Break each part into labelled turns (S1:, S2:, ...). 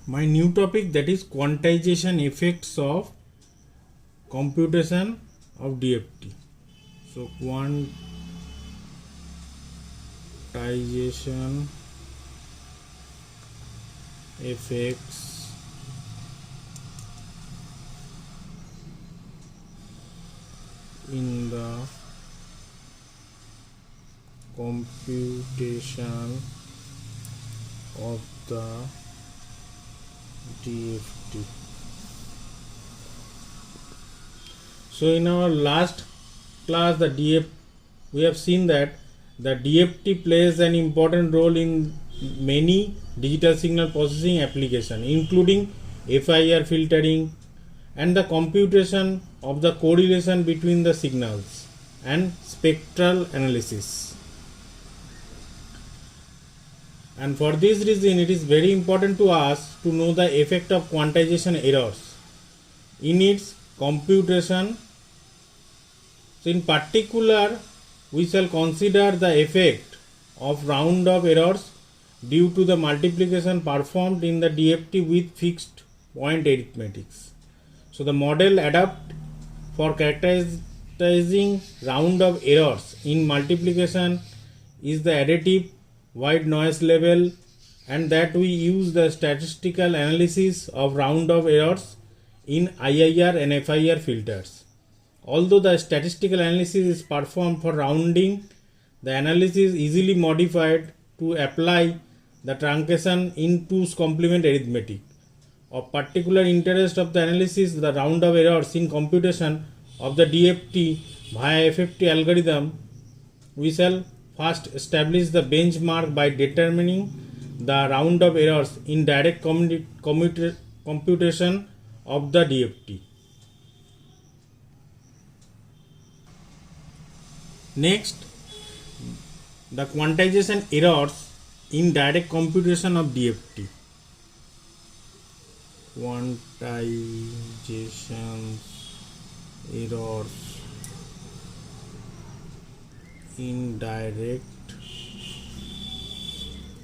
S1: my new topic, that is quantization effects of computation of DFT. So quantization effects in the computation of the DFT. So in our last class, we have seen that the DFT plays an important role in many digital signal processing applications, including FIR filtering and the computation of the correlation between the signals and spectral analysis. And for this reason, it is very important to us to know the effect of quantization errors in its computation. So in particular, we shall consider the effect of round off errors due to the multiplication performed in the DFT with fixed point arithmetics. So the model adapted for characterizing round off errors in multiplication is the additive wide noise level, and that we use the statistical analysis of round off errors in IIR and FIR filters. Although the statistical analysis is performed for rounding, the analysis is easily modified to apply the truncation in 2's complement arithmetic. Of particular interest of the analysis, the round off errors in computation of the DFT via FFT algorithm, we shall first establish the benchmark by determining the round off errors in direct computation of the DFT. Next, the quantization errors in direct computation of DFT. Quantization errors in direct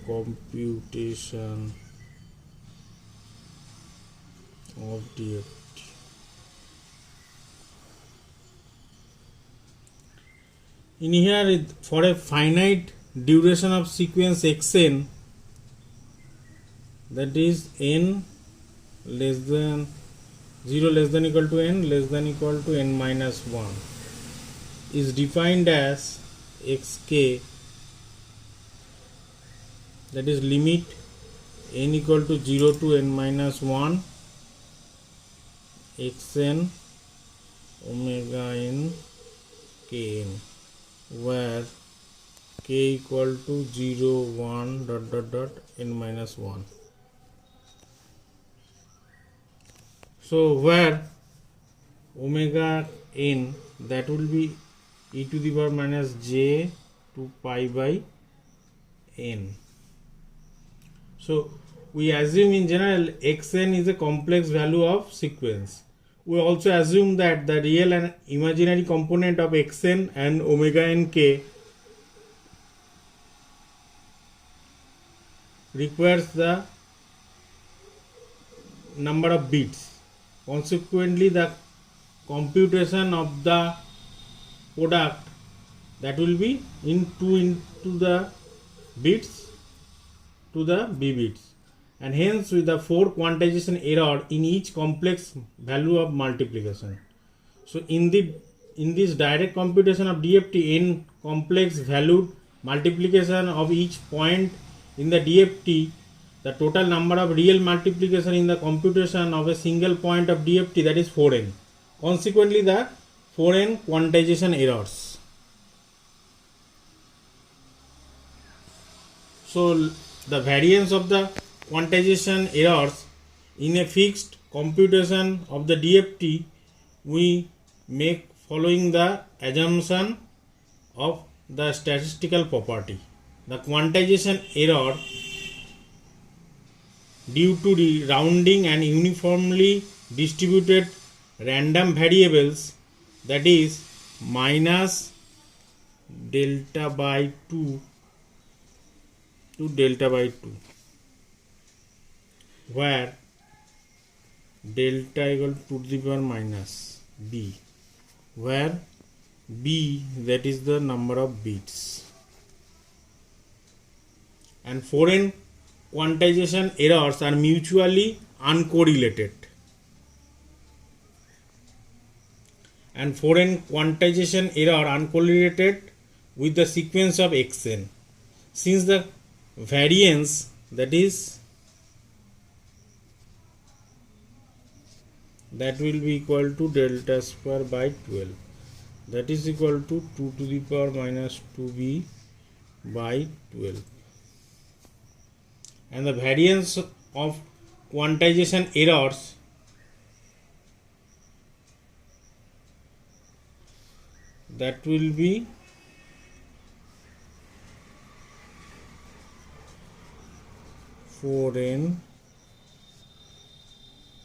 S1: computation of DFT. In here, for a finite duration of sequence xn, that is n less than 0 less than equal to n less than equal to n minus 1, is defined as xk, that is limit n equal to 0 to n minus 1 xn omega n kn, where k equal to 0 1 n minus 1. So where omega n, that will be e to the power minus j to pi by n. So we assume in general xn is a complex value of sequence. We also assume that the real and imaginary component of xn and omega nk requires the number of bits. Consequently, the computation of the product, that will be in 2 into the bits to the b bits, and hence with the 4 quantization error in each complex value of multiplication. So in this direct computation of DFT, n complex valued multiplication of each point in the DFT, the total number of real multiplication in the computation of a single point of DFT, that is 4n. Consequently, the 4n quantization errors. So the variance of the quantization errors in a fixed computation of the DFT, we make following the assumption of the statistical property. The quantization error due to the rounding and uniformly distributed random variables, that is minus delta by 2 to delta by 2. where delta equal to 2 to the power minus b, where b that is the number of bits. And foreign quantization errors are mutually uncorrelated. And foreign quantization error uncorrelated with the sequence of xn, since the variance that will be equal to delta square by 12, that is equal to 2 to the power minus 2b by 12. And the variance of quantization errors that will be foreign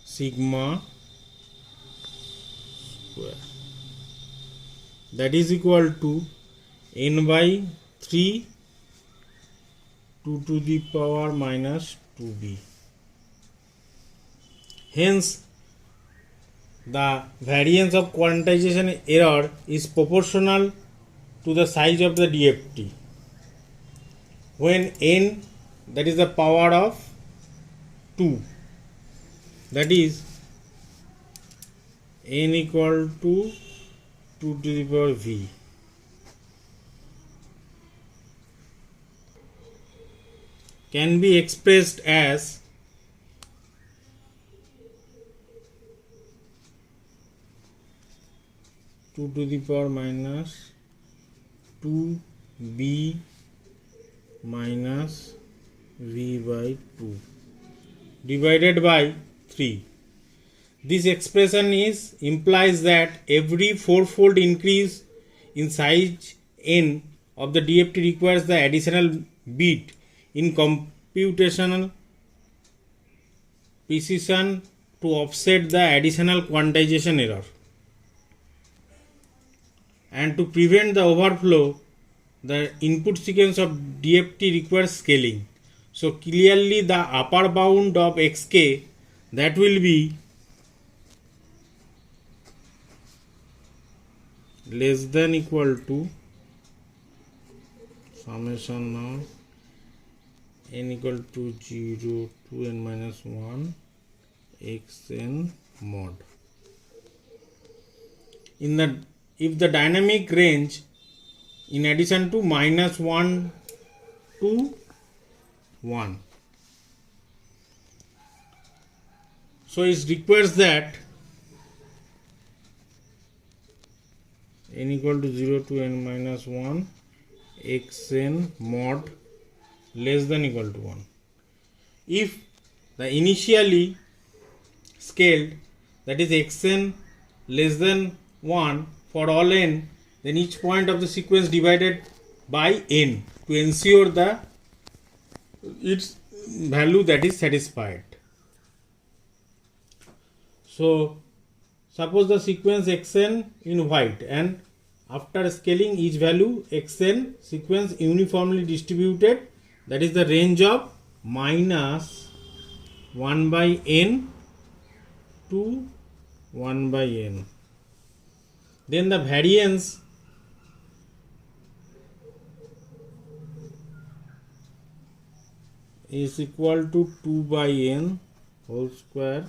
S1: sigma square, that is equal to n by 3 2 to the power minus 2b. Hence, the variance of quantization error is proportional to the size of the DFT. When n that is the power of 2, that is n equal to 2 to the power v. Can be expressed as 2 to the power minus 2b minus v by 2 divided by 3. This expression implies that every fourfold increase in size n of the DFT requires the additional bit in computational precision to offset the additional quantization error. And to prevent the overflow, the input sequence of DFT requires scaling. So clearly the upper bound of xk, that will be less than equal to summation of n equal to 0 to n minus 1 xn mod. If the dynamic range, in addition to minus 1 to 1, so it requires that n equal to 0 to n minus 1 xn mod less than equal to 1. If the initially scaled, that is xn less than 1 for all n, then each point of the sequence divided by n to ensure its value that is satisfied. So suppose the sequence xn in white, and after scaling each value xn sequence uniformly distributed, that is the range of minus 1 by n to 1 by n. Then the variance is equal to 2 by n whole square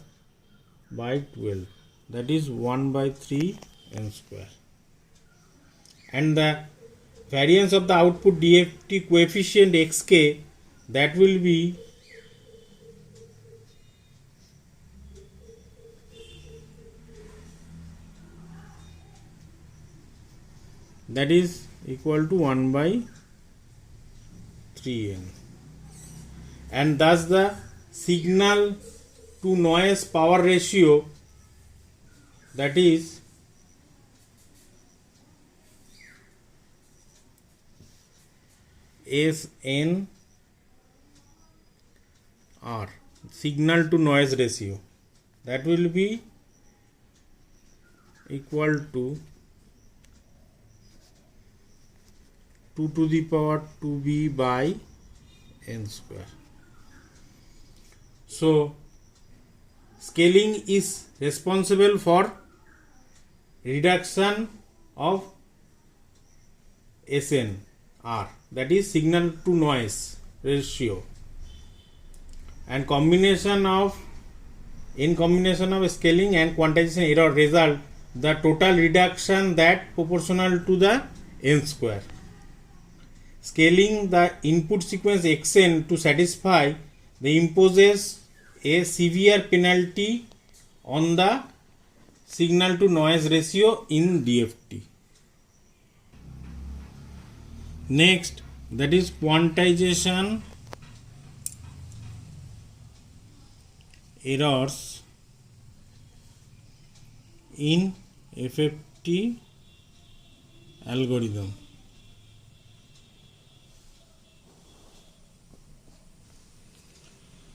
S1: by 12, that is 1 by 3 n square. And the variance of the output DFT coefficient xk, that will be that is equal to 1 by 3n. And thus the signal to noise power ratio, that is SNR, signal to noise ratio, that will be equal to 2 to the power 2b by n square. So scaling is responsible for reduction of SNR, that is signal to noise ratio, and combination of scaling and quantization error result the total reduction that proportional to the n square. Scaling the input sequence xn to satisfy the imposes a severe penalty on the signal to noise ratio in DFT. Next, that is quantization errors in FFT algorithm.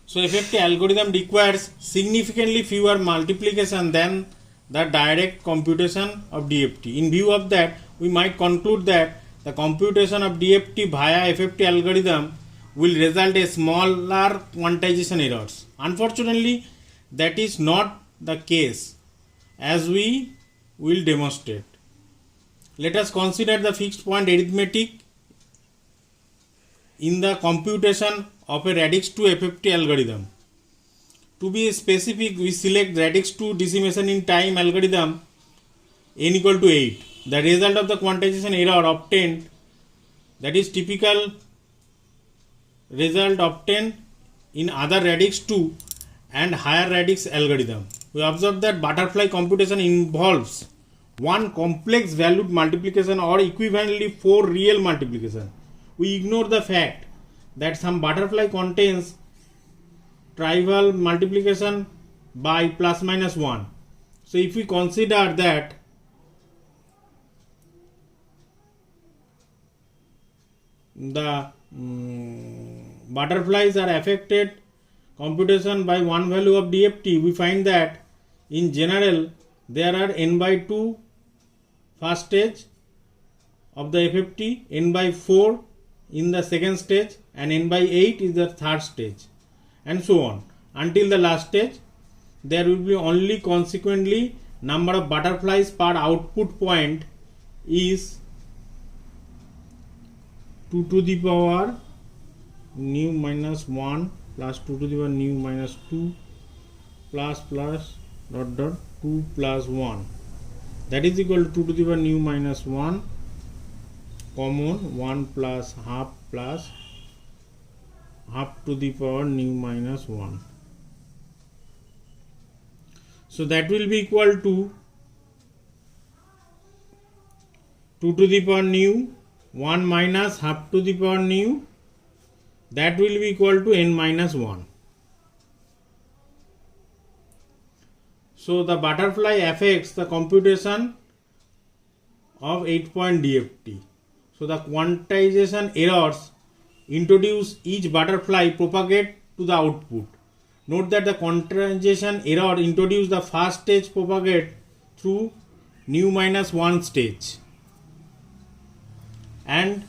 S1: So FFT algorithm requires significantly fewer multiplication than the direct computation of DFT. In view of that, we might conclude that the computation of DFT via FFT algorithm will result in smaller quantization errors. Unfortunately, that is not the case, as we will demonstrate. Let us consider the fixed point arithmetic in the computation of a radix 2 FFT algorithm. To be specific, we select radix 2 decimation in time algorithm n equal to 8. The result of the quantization error obtained, that is typical result obtained in other radix 2 and higher radix algorithm. We observe that butterfly computation involves one complex valued multiplication or equivalently 4 real multiplication. We ignore the fact that some butterfly contains trivial multiplication by plus minus 1. So if we consider that the butterflies are affected computation by one value of DFT, we find that in general there are n by 2 first stage of the FFT, n by 4 in the second stage, and n by 8 is the third stage, and so on until the last stage. There will be only consequently number of butterflies per output point is 2 to the power nu minus 1 plus 2 to the power nu minus 2 plus dot dot 2 plus 1, that is equal to 2 to the power nu minus 1 common 1 plus half to the power nu minus 1. So that will be equal to 2 to the power nu 1 minus half to the power nu, that will be equal to n minus 1. So the butterfly affects the computation of 8-point DFT. So the quantization errors introduce each butterfly propagate to the output. Note that the quantization error introduce the first stage propagate through nu minus 1 stage, and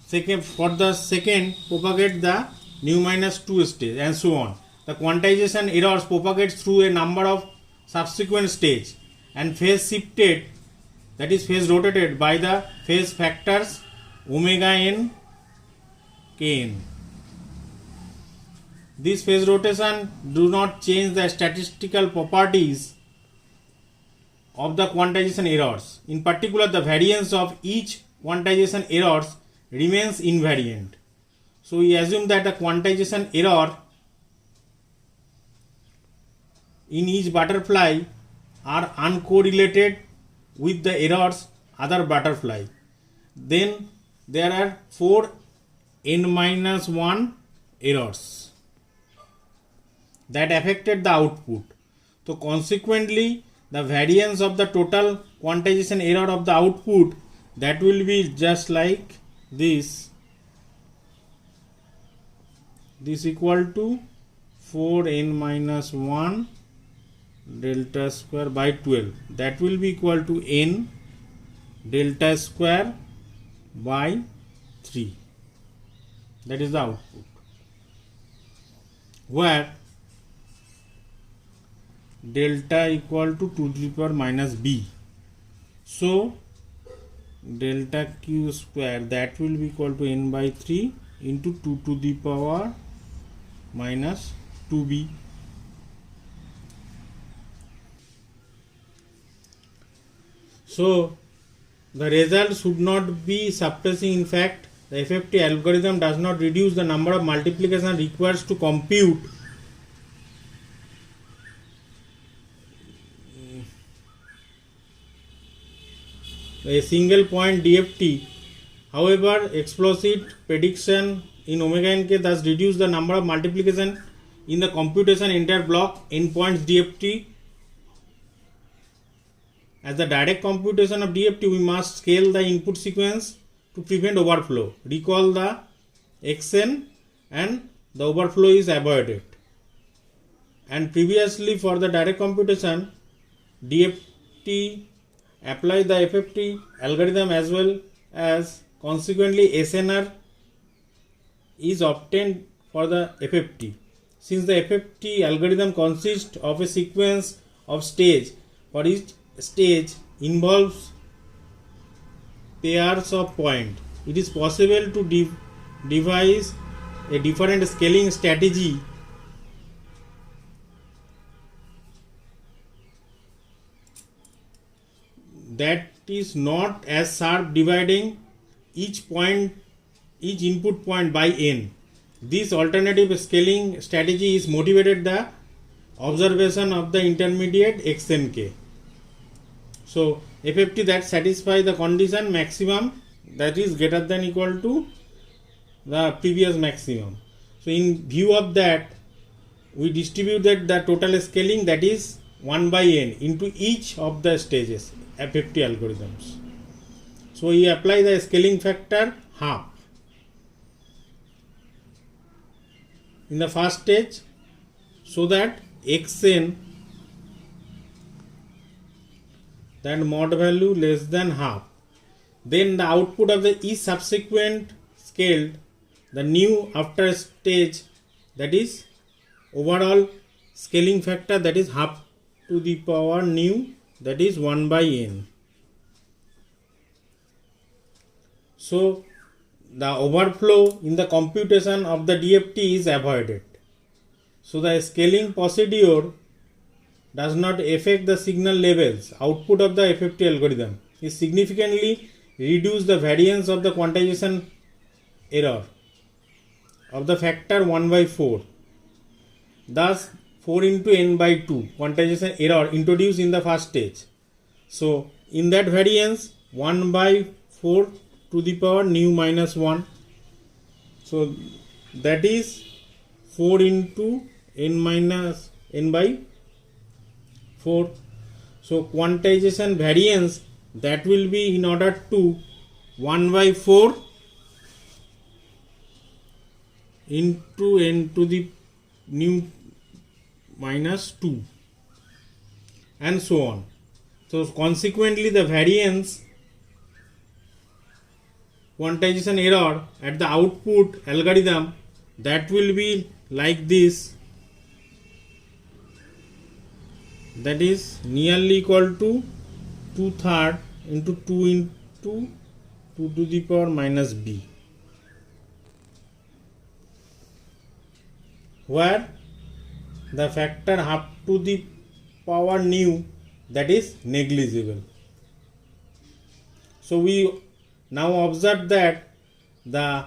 S1: for the second propagate the nu minus 2 stage, and so on. The quantization errors propagate through a number of subsequent stage and phase shifted, that is phase rotated by the phase factors omega n kn. This phase rotation do not change the statistical properties of the quantization errors. In particular, the variance of each quantization errors remains invariant. So we assume that the quantization error in each butterfly are uncorrelated with the errors other butterfly. Then there are 4 n minus 1 errors that affected the output. So consequently, the variance of the total quantization error of the output, that will be just like this equal to 4n minus 1 delta square by 12, that will be equal to n delta square by 3, that is the output, where delta equal to 2 to the power minus b. So delta q square, that will be equal to n by 3 into 2 to the power minus 2b. So the result should not be surprising. In fact, the FFT algorithm does not reduce the number of multiplication required to compute a single point DFT. However, explicit prediction in omega nk thus reduce the number of multiplication in the computation entire block n points DFT. As the direct computation of DFT, we must scale the input sequence to prevent overflow. Recall the xn and the overflow is avoided. And previously for the direct computation, DFT apply the FFT algorithm as well as consequently SNR is obtained for the FFT. Since the FFT algorithm consists of a sequence of stage, for each stage involves pairs of points, it is possible to devise a different scaling strategy that is not as sharp, dividing each input point by n. This alternative scaling strategy is motivated the observation of the intermediate xnk. So FFT that satisfy the condition maximum, that is greater than equal to the previous maximum. So in view of that, we distributed the total scaling, that is 1 by n, into each of the stages FFT algorithms. So we apply the scaling factor half in the first stage, so that xn, that mod value less than half. Then the output of the each subsequent scaled, the new after stage, that is overall scaling factor, that is half to the power new, that is 1 by n. So the overflow in the computation of the DFT is avoided. So the scaling procedure does not affect the signal levels. Output of the FFT algorithm is significantly reduce the variance of the quantization error of the factor 1 by 4. Thus 4 into n by 2 quantization error introduced in the first stage. So in that variance 1 by 4 to the power nu minus 1. So that is 4 into n minus n by 4. So quantization variance, that will be in order to 1 by 4 into n to the nu minus 2 and so on. So consequently the variance quantization error at the output algorithm, that will be like this, that is nearly equal to 2/3 into 2 into 2 to the power minus b, where the factor half to the power nu, that is negligible. So we now observe that the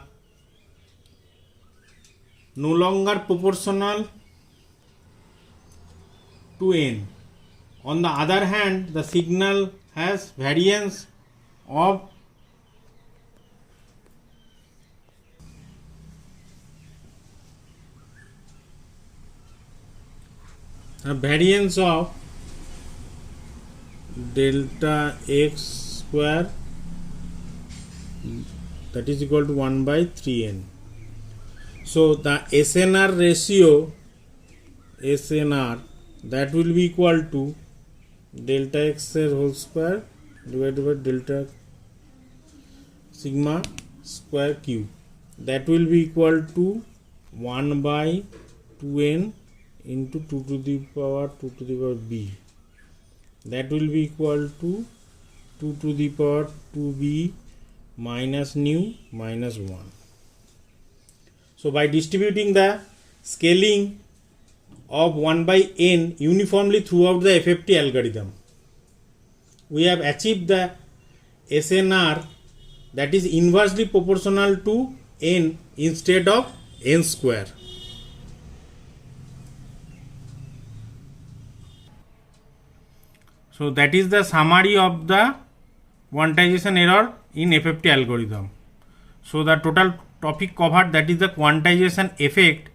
S1: no longer proportional to n. On the other hand, the signal has variance of delta x square, that is equal to 1 by 3n. So the SNR ratio, that will be equal to delta x whole square divided by delta sigma square cube, that will be equal to 1 by 2n into 2 to the power b. That will be equal to 2 to the power 2b minus nu minus 1. So by distributing the scaling of 1 by n uniformly throughout the FFT algorithm, we have achieved the SNR that is inversely proportional to n instead of n square. So that is the summary of the quantization error in FFT algorithm. So the total topic covered, that is the quantization effect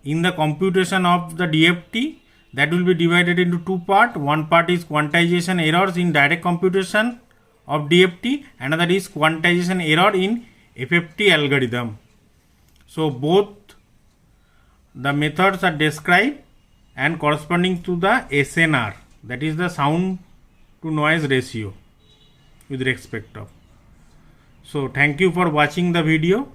S1: in the computation of the DFT, that will be divided into two parts. One part is quantization errors in direct computation of DFT, another is quantization error in FFT algorithm. So both the methods are described and corresponding to the SNR, that is the sound to noise ratio with respect of. So thank you for watching the video.